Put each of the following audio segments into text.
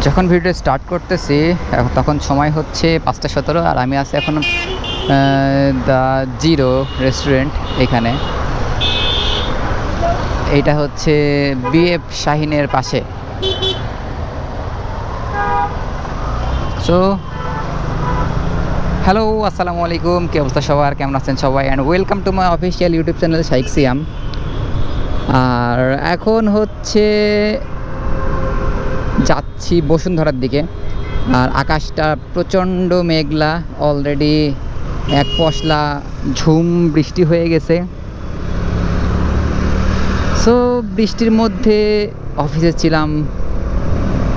যখন video start করতেছি তখন সময় হচ্ছে 5:17 আর আমি আছি এখন দ্য জিরো রেস্টুরেন্ট। এখানে এইটা হচ্ছে বিএফ শাহিনের পাশে। সো হ্যালো, আসসালামু আলাইকুম। কী অবস্থা সবার, কেমন আছেন সবাই? And welcome to my official YouTube channel Shaikh Siam. আর এখন হচ্ছে যাচ্ছি বসুন্ধরার দিকে। আর আকাশটা প্রচণ্ড মেঘলা, অলরেডি এক পশলা ঝুম বৃষ্টি হয়ে গেছে। সো বৃষ্টির মধ্যে অফিসে ছিলাম,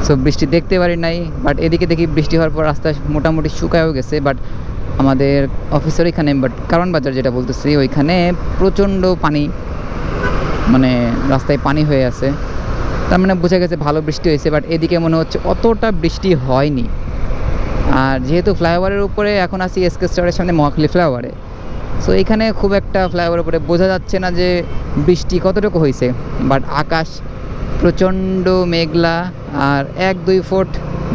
সো বৃষ্টি দেখতে পারি নাই। বাট এদিকে দেখি বৃষ্টি হওয়ার পর রাস্তা মোটামুটি শুকায়ও গেছে। বাট আমাদের অফিসের এখানে কারণ বাজার যেটা বলতেছি, ওইখানে প্রচণ্ড পানি, মানে রাস্তায় পানি হয়ে আছে। তার মানে বোঝা গেছে ভালো বৃষ্টি হয়েছে। বাট এদিকে মনে হচ্ছে অতটা বৃষ্টি হয়নি। আর যেহেতু ফ্লাইওভারের উপরে এখন আছি এসকে স্টোরের সামনে, মহাখালী ফ্লাইওভারে, সো এখানে খুব একটা ফ্লাইওভারের উপরে বোঝা যাচ্ছে না যে বৃষ্টি কতটুকু হয়েছে। বাট আকাশ প্রচণ্ড মেঘলা, আর 1-2 ফুট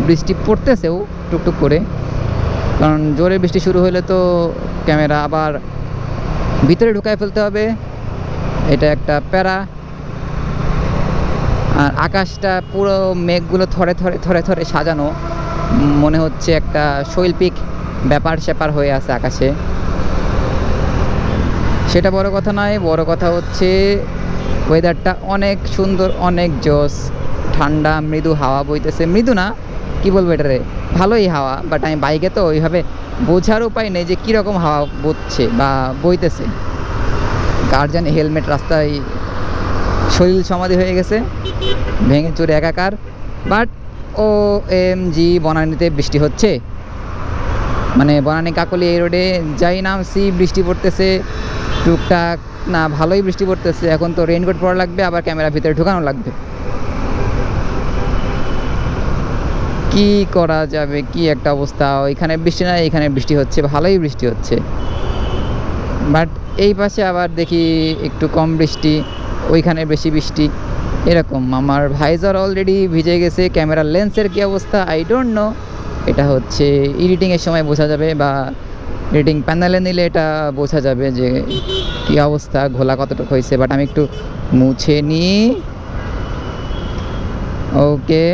বৃষ্টি পড়তেছেও টুকটুক করে। কারণ জোরে বৃষ্টি শুরু হলে তো ক্যামেরা আবার ভিতরে ঢুকায় ফেলতে হবে, এটা একটা প্যারা। আর আকাশটা পুরো মেঘগুলো থরে থরে থরে থরে সাজানো, মনে হচ্ছে একটা শৈল্পিক ব্যাপার স্যাপার হয়ে আছে আকাশে। সেটা বড় কথা নয়, বড় কথা হচ্ছে ওয়েদারটা অনেক সুন্দর, অনেক জোস, ঠান্ডা মৃদু হাওয়া বইতেছে। মৃদু না, কি বলবো এটারে, ভালোই হাওয়া। বাট আমি বাইকে তো ওইভাবে বোঝার উপায় নেই যে কীরকম হাওয়া বইছে বা বইতেছে। কার জানে হেলমেট রাস্তায় শরীর সমাধি হয়ে গেছে, ভেঙে চুরে একাকার। বাট OMG, বনানীতে বৃষ্টি হচ্ছে, মানে বনানী কাকলি এই রোডে যাই নামছি বৃষ্টি পড়তেছে টুকটাক, না ভালোই বৃষ্টি পড়তেছে। এখন তো রেইনকোট পরা লাগবে, আবার ক্যামেরা ভিতরে ঢোকানো লাগবে। কি করা যাবে, কি একটা অবস্থা। ওইখানে বৃষ্টি না, এখানে বৃষ্টি হচ্ছে, ভালোই বৃষ্টি হচ্ছে। বাট এই পাশে আবার দেখি একটু কম বৃষ্টি, ওইখানে বেশি বৃষ্টি, এরকম। আমার ভাইজার অলরেডি ভিজে গেছে। ক্যামেরার লেন্সের কী অবস্থা আই ডোন্ট নো, এটা হচ্ছে এডিটিংয়ের সময় বোঝা যাবে, বা এডিটিং প্যানেলে নিলে এটা বোঝা যাবে যে কী অবস্থা, ঘোলা কতটুকু হয়েছে। বাট আমি একটু মুছে নিই। ওকে।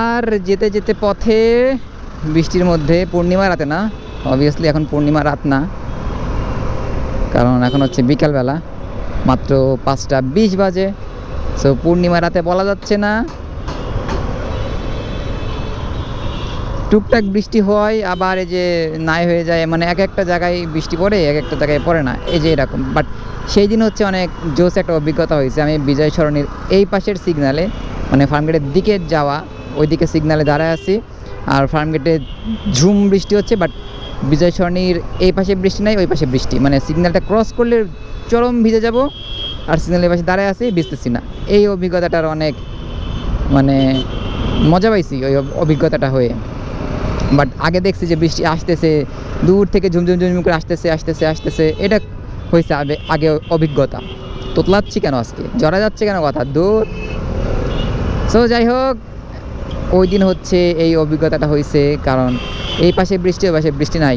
আর যেতে যেতে পথে বৃষ্টির মধ্যে, পূর্ণিমা রাতে না, অবভিয়াসলি এখন পূর্ণিমা রাত না, কারণ এখন হচ্ছে বিকালবেলা, মাত্র 5:20 বাজে। সো পূর্ণিমা রাতে বলা যাচ্ছে না। টুকটাক বৃষ্টি হয়, আবার এই যে নাই হয়ে যায়, মানে এক একটা জায়গায় বৃষ্টি পড়ে, এক একটা জায়গায় পড়ে না, এই যে এরকম। বাট সেই দিন হচ্ছে অনেক জোস একটা অভিজ্ঞতা হয়েছে। আমি বিজয় সরণির এই পাশের সিগনালে, মানে ফার্মগেটের দিকে যাওয়া, ওইদিকে সিগনালে দাঁড়ায় আছি। আর ফার্মগেটে ঝুম বৃষ্টি হচ্ছে, বাট বিজয় সরণির এই পাশে বৃষ্টি নাই, ওই পাশে বৃষ্টি, মানে সিগন্যালটা ক্রস করলে চরম ভিজে যাব, আর সিগন্যালের পাশে দাঁড়ায় আছি, ভিজতেছি না। এই অভিজ্ঞতাটার অনেক মানে মজা পাইছি ওই অভিজ্ঞতাটা হয়ে। বাট আগে দেখছি যে বৃষ্টি আসতেছে, দূর থেকে ঝুমঝুম ঝুমঝুম করে আসতেছে আসতেছে আসতেছে, এটা হয়েছে আগে অভিজ্ঞতা। তোতলাচ্ছি কেন আজকে, জড়া যাচ্ছে কেন কথা, দূর। সো যাই হোক, ওই দিন হচ্ছে এই অভিজ্ঞতাটা হয়েছে, কারণ এই পাশে বৃষ্টি, ওই পাশে বৃষ্টি নাই।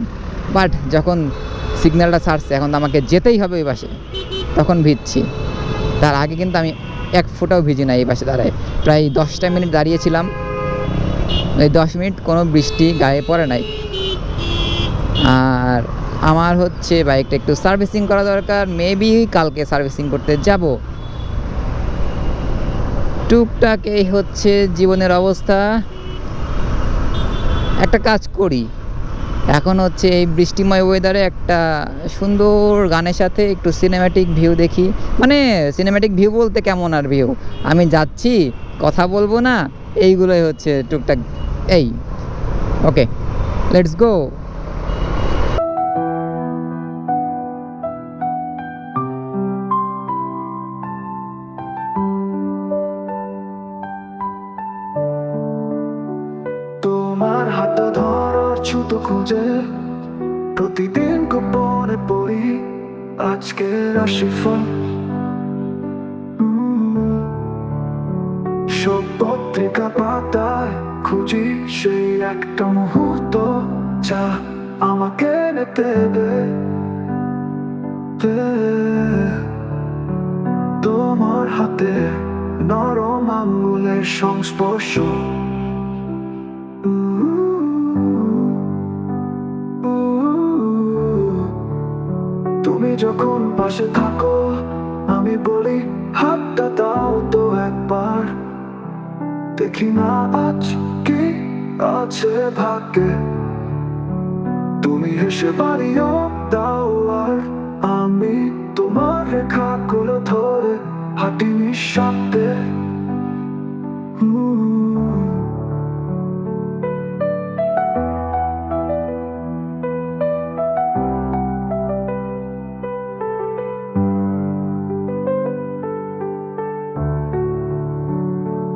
বাট যখন সিগন্যালটা ছাড়ছে, এখন তো আমাকে যেতেই হবে ওই পাশে, তখন ভিজছি। তার আগে কিন্তু আমি এক ফোঁটাও ভিজি না। এই পাশে দাঁড়ায় প্রায় 10টা মিনিট দাঁড়িয়েছিলাম, এই 10 মিনিট কোনো বৃষ্টি গায়ে পড়ে নাই। আর আমার হচ্ছে বাইকটা একটু সার্ভিসিং করা দরকার, মেবি কালকে সার্ভিসিং করতে যাব। টুকটাক এই হচ্ছে জীবনের অবস্থা। একটা কাজ করি, এখন হচ্ছে এই বৃষ্টিময় ওয়েদারে একটা সুন্দর গানের সাথে একটু সিনেম্যাটিক ভিউ দেখি। মানে সিনেম্যাটিক ভিউ বলতে কেমন আর ভিউ, আমি যাচ্ছি, কথা বলবো না, এইগুলোই হচ্ছে টুকটাক। এই ওকে, লেটস গো। তোমার হাত ধরার ছুতো খুঁজে প্রতিদিন গোপনে পড়ি আজকের রাশিফল। সব পত্রিকা পাতায় খুঁজি সেই একটা মুহূর্ত, যা আমাকে এনে দেবে তোমার হাতে নরম আঙ্গুলের সংস্পর্শ। তুমি যখন পাশে থাকো আমি বলি হাতটা দাও তো একবার, দেখি না আজ কি আছে ভাগ্যে। তুমি হেসে বাড়িও দাও আর আমি তোমার রেখাগুলো ধরে হাঁটি নিঃশব্দে।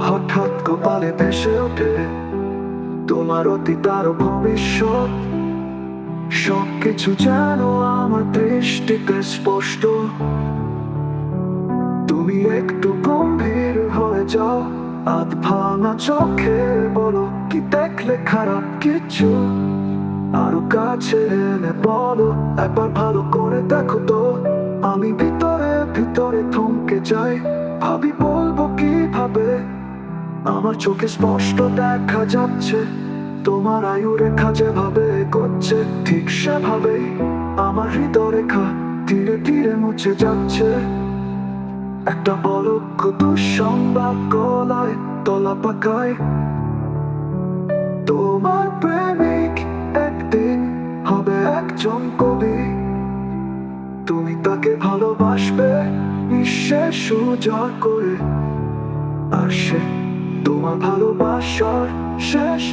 হঠাৎ কপালে ভেসে ওঠে তোমার অতীত আর ভবিষ্যৎ, সবকিছু যেন আমার দৃষ্টিতে স্পষ্ট। তুমি একটু গম্ভীর হয়ে যাও, আধ ভাঙা চোখে বলো কি দেখলে খারাপ কিছু, আরো কাছে এনে বলো একবার ভালো করে দেখো তো। আমি ভিতরে ভিতরে থমকে যাই, ভাবি বলবো কিভাবে। আমার চোখে স্পষ্ট দেখা যাচ্ছে তোমার আয়ু রেখা যেভাবে এগোচ্ছে, ঠিক সেভাবেই আমার হৃদয় রেখা ধীরে ধীরে মুছে যাচ্ছে। একটা অলক্ষ দুঃসংবাদ গলায় তলা পাকায়, তোমার প্রেমিক একদিন হবে একজন কবি। তুমি তাকে ভালোবাসবে নিঃশেষ উজাড় করে, আর সে তোমার ভালোবাসার শেষ